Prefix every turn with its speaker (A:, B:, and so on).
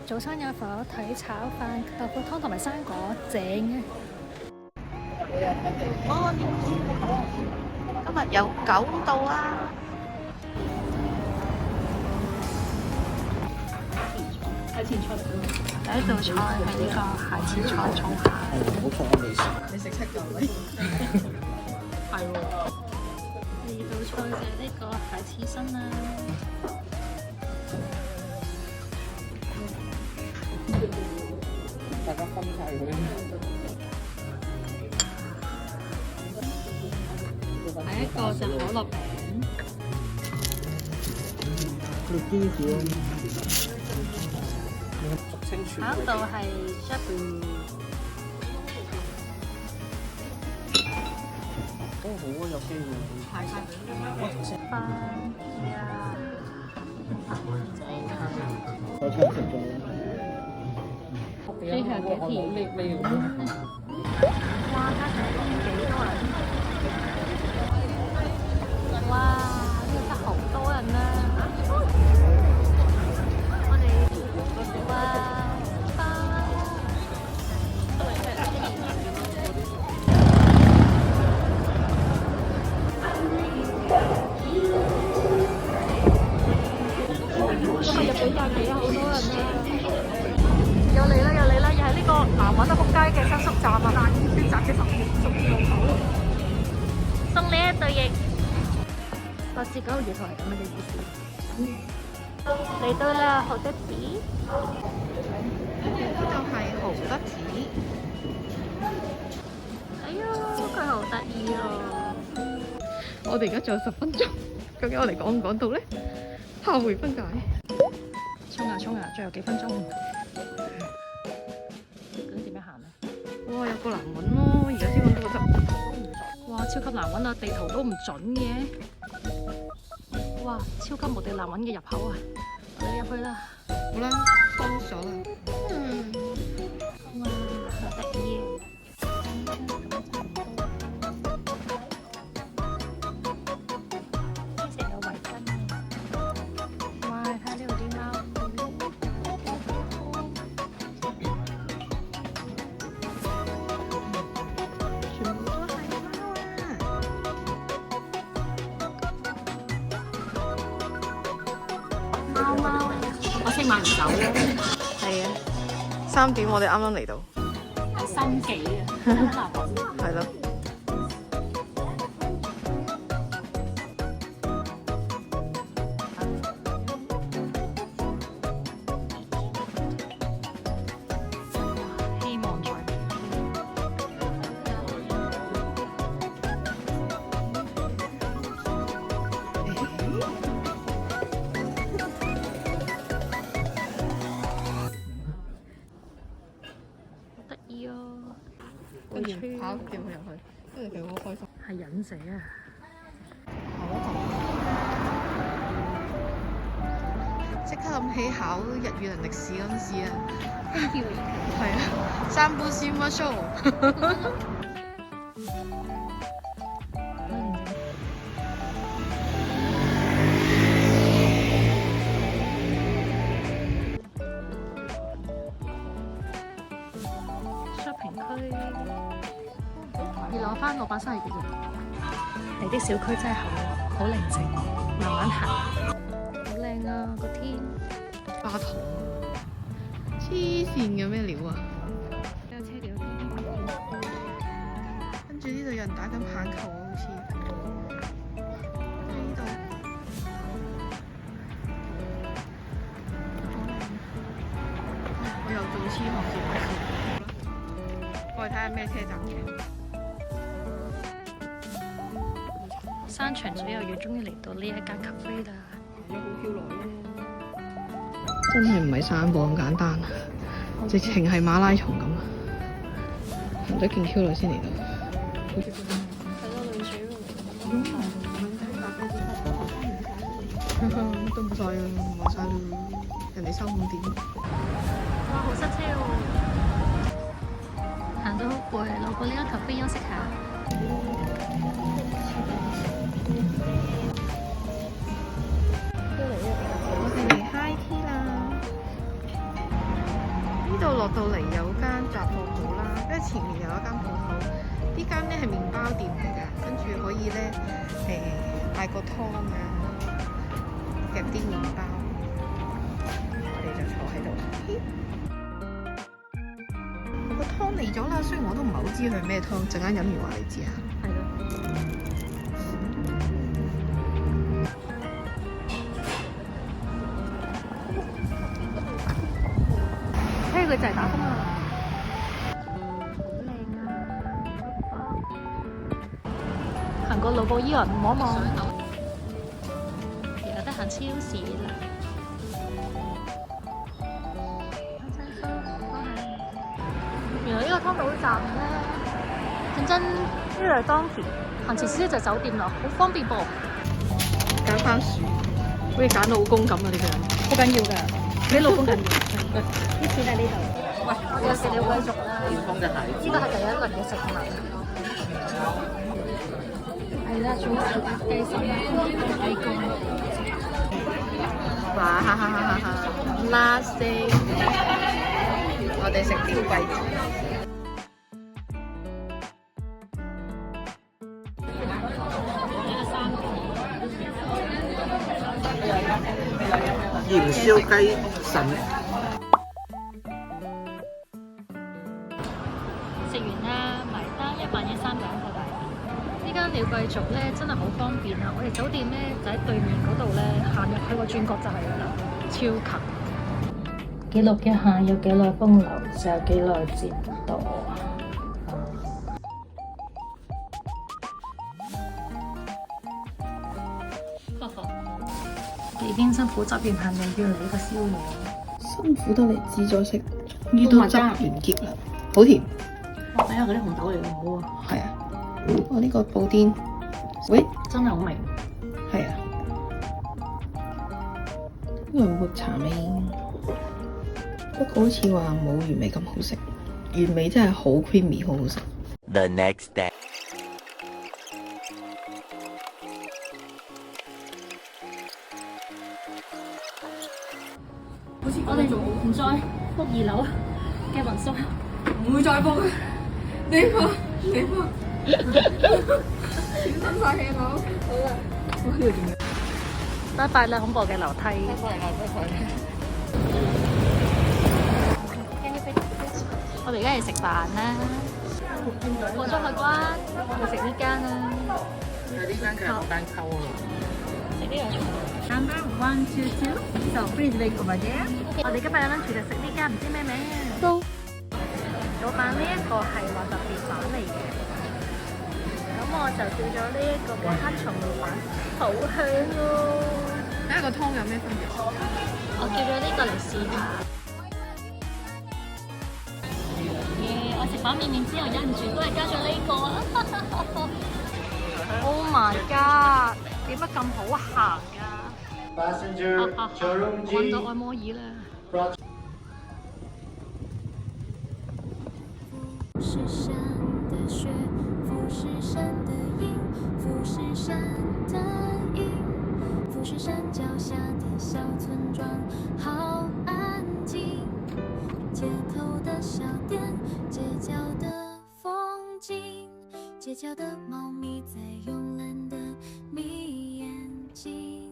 A: 早餐有火腿炒飯、豆腐湯同埋生果，正嘅。
B: 今日有9度啊！
A: 海前菜嚟㗎。
B: 第一道菜係呢個海前菜葱蟹。
C: 好錯我未食。
B: 你食7嚿咪？
A: 係喎。第二道菜就係呢個蟹刺身啦。
C: 大家分晒佢。
A: 第一個就可樂餅。
C: 佢啲叫俗稱全
A: 下一道係 shabu。
C: 都好啊，有機會。
A: 係飯呀。
C: 有餐食咗。
A: 最後幾條。哇！加上幾多人？哇！呢度真係好多人啊！我哋哇！今日入幾廿幾啊，好多人啊！又嚟啦，又嚟啦，又係呢個南灣德福街嘅新宿站啊！啲站嘅10路口，送你一對翼。8至9個月頭係咁樣嘅意思。嚟到啦，豪德寺。
B: 呢度係豪德寺。
A: 哎呀，佢好得意啊！
B: 我哋而家仲有10分鐘，究竟我哋講唔講到咧？下回分解。
A: 衝啊衝啊！最後幾分鐘。咁點樣行啊？
B: 哇，有個難揾咯，而家先揾到個汁。
A: 哇，超級難揾啊！地圖都唔準嘅。哇，超級無敵難揾嘅入口啊！我哋入去啦。
B: 好啦，收咗啦。
A: 哇，好得意啊！呢隻有圍巾嘅。哇，睇下呢度啲貓。
B: 全部都係貓啊！
A: 貓貓，我識買唔走咯。
B: 係啊，3點我哋啱啱嚟到。
A: 係心機啊，好難揾。
B: 係咯。
A: 希望在好得意啊！
B: 跟住跑叫佢入去，跟住佢好開心。
A: 係忍者啊！
B: 即刻諗起考日語能力試嗰陣時啊，係啊，3本先乜 show。shopping
A: 區要攞翻老闆生日嘅嘢。你啲小區真係好寧靜，慢慢行。好靚啊個天！
B: 花筒，黐線嘅咩料啊！
A: 有車料添。
B: 跟住呢度有人打緊棒球啊，好似呢度。我又做黐項字牌先，我哋睇下咩車站嘅。
A: 山長水又遠，終於嚟到呢一間 cafe 啦。
B: 真係唔係散步咁簡單啊！直情係馬拉松咁啊！行咗勁 Q 耐先嚟到。
A: 睇到淚水喎。
B: 都冇晒啊，冇晒啦！人哋收5點。
A: 哇，好塞車喎！行到好攰，路過呢間 cafe 休息下。
B: 我哋嚟 high tea 啦！落到嚟有間雜貨鋪啦，跟住前面又有一間鋪頭，呢間咧係麵包店嚟㗎，跟住可以咧買個湯啊，夾啲麵包，我哋就坐喺度。個湯嚟咗啦，雖然我都唔係好知佢咩湯，陣間飲完話你知啊。
A: 係咯。佢就係打風啦，好靚啊！行過路過依輪望一望，有得行超市啦。原來呢個湯島站咧，認真呢度係當田，行前少少就酒店啦，好方便噃。
B: 揀番薯，好似揀老公咁啊！呢個人
A: 好緊要㗎，比老公緊要。啲錢喺呢度。喂，我哋有食鳥貴族啦。
C: 健康嘅蟹。
A: 呢個係第一輪嘅食物。係啦，仲有雞心、雞肝。
B: 哇！哈哈哈哈！拉絲，我哋食鳥貴族。
C: 鹽燒雞腎。
A: 食完啦，埋單11300個大元。呢間鳥貴族咧真係好方便啊！我哋酒店咧就喺對面嗰度咧，行入去個轉角就係㗎啦，超近。記錄一下有幾耐風流，就有幾耐折墮。已經辛苦執完行，又要嚟呢個宵夜。
B: 辛苦得嚟自助式，終於都執完結啦，好甜。
A: 睇下嗰啲紅豆嚟嘅好啊。
B: 係啊，我呢個布甸，喂，
A: 真係好味。
B: 係啊，呢個抹茶味，不過好似話冇原味咁好食，原味真係好 creamy， 好好食。
D: The next day。
A: 我哋唔再 book 2樓嘅民宿，
B: 唔會再 book 呢個，小心晒氣佬。好啦，呢度點樣？
A: 拜拜啦，恐怖嘅樓梯。我哋而家嚟食飯啦，過咗海關，去食呢間啦。
C: 呢間佢係單溝啊。
A: 食呢樣。
E: Number 122, so please wait over there.
A: 我哋今日有 lunch 就食呢間，唔知咩名啊。都。老闆呢一個係話特別版嚟嘅，咁我就叫咗呢一個嘅黑松露版，好香喎。
B: 睇下個湯有咩分別？
A: 我叫咗呢個嚟試下。我食飽麵麵之後忍唔住都係加咗呢個啊！Oh my god！點解咁好行㗎？揾到按摩椅啦！
F: 富士山的雪，富士山的影，富士山的影，富士山脚下的小村莊好安靜，街頭的小店，街角的風景，街角的貓咪在慵懶的眯眼睛。